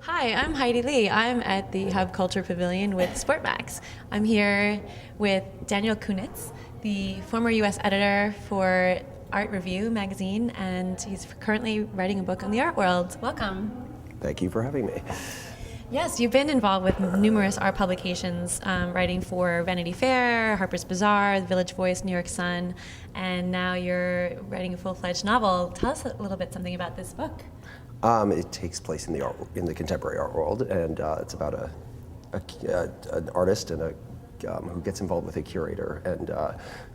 Hi, I'm Heidi Lee. I'm at the Hub Culture Pavilion with Sportmax. I'm here with Daniel Kunitz, the former U.S. editor for Art Review magazine, and he's currently writing a book on the art world. Welcome. Thank you for having me. Yes, you've been involved with numerous art publications, writing for Vanity Fair, Harper's Bazaar, The Village Voice, New York Sun, and now you're writing a full-fledged novel. Tell us a little bit something about this book. It takes place in the contemporary art world, and it's about an artist and who gets involved with a curator and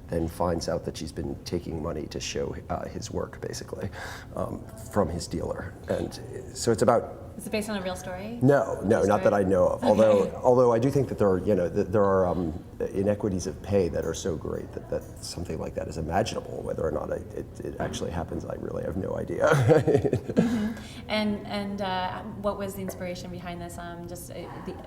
then finds out that she's been taking money to show his work, basically, from his dealer. And so it's about. Is it based on a real story? No, not that I know of. Although I do think that there are inequities of pay that are so great that something like that is imaginable. Whether or not it actually happens, I really have no idea. Mm-hmm. And what was the inspiration behind this? Just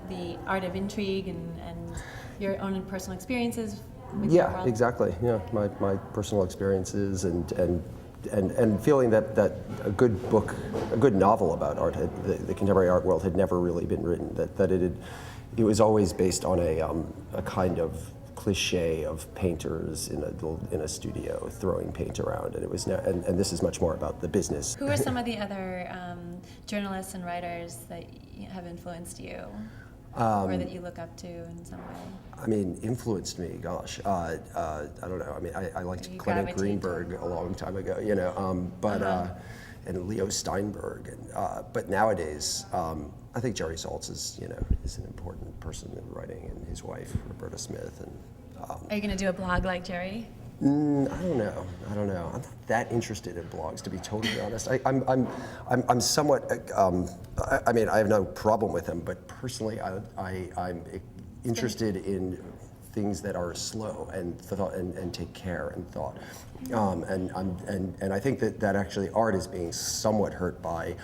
the art of intrigue and your own personal experiences with your world? Exactly. Yeah, my personal experiences and feeling that a good book, a good novel about art, the contemporary art world had never really been written. That it was always based on a kind of cliche of painters in a studio throwing paint around, and it was and this is much more about the business. Who are some of the other journalists and writers that have influenced you? Or that you look up to in some way? I mean, influenced me, gosh. I don't know. I mean, I liked Clement Greenberg a long time ago, and Leo Steinberg. But nowadays, I think Jerry Saltz is an important person in writing, and his wife, Roberta Smith. And are you going to do a blog like Jerry? I don't know. I'm not that interested in blogs, to be totally honest. I'm somewhat. I mean, I have no problem with them, but personally, I'm interested in things that are slow and thought and take care and thought. And I think that actually art is being somewhat hurt by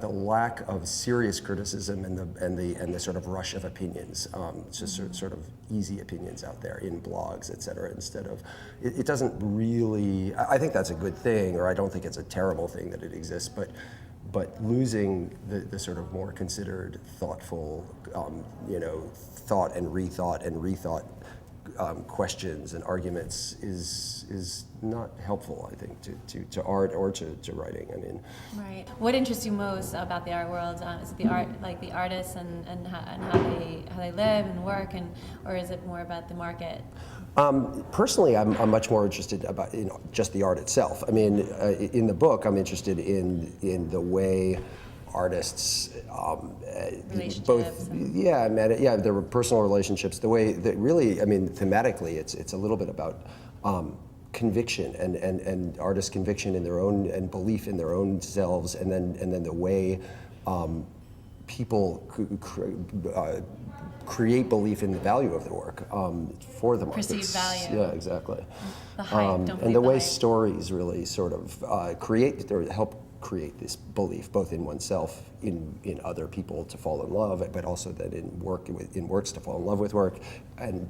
the lack of serious criticism and the sort of rush of opinions, just sort of easy opinions out there in blogs, et cetera, instead of, it doesn't really, I think that's a good thing, or I don't think it's a terrible thing that it exists, but losing the sort of more considered, thoughtful, thought and rethought questions and arguments is not helpful, I think, to art or to writing. I mean, right. What interests you most about the art world? Is it the art, like the artists and how they live and work, or is it more about the market? Personally, I'm much more interested about just the art itself. I mean, in the book, I'm interested in the way artists, both, their personal relationships, the way that really, I mean, thematically, it's a little bit about conviction and artists' conviction in their own and belief in their own selves, and then the way people create belief in the value of the work for the markets. Perceived value. Yeah, exactly. The hype, and the way stories really sort of create or help create this belief, both in oneself, in other people to fall in love, but also that in works to fall in love with work, and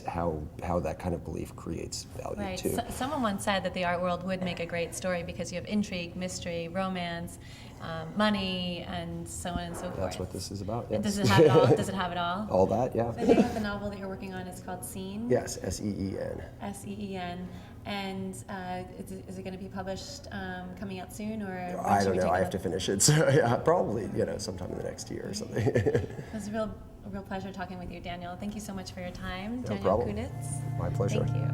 how that kind of belief creates value too. So, someone once said that the art world would make a great story because you have intrigue, mystery, romance, money, and so on and so forth. That's what this is about. Yes. Does it have it all? Does it have it all? All that, yeah. The name of the novel that you're working on is called Scene? Yes, S-E-E-N. S-E-E-N. And is it going to be published coming out soon, or? I don't know. I have to finish it, so yeah, probably sometime in the next year or something. It was a real pleasure talking with you, Daniel. Thank you so much for your time, No Daniel problem. Kunitz. My pleasure. Thank you.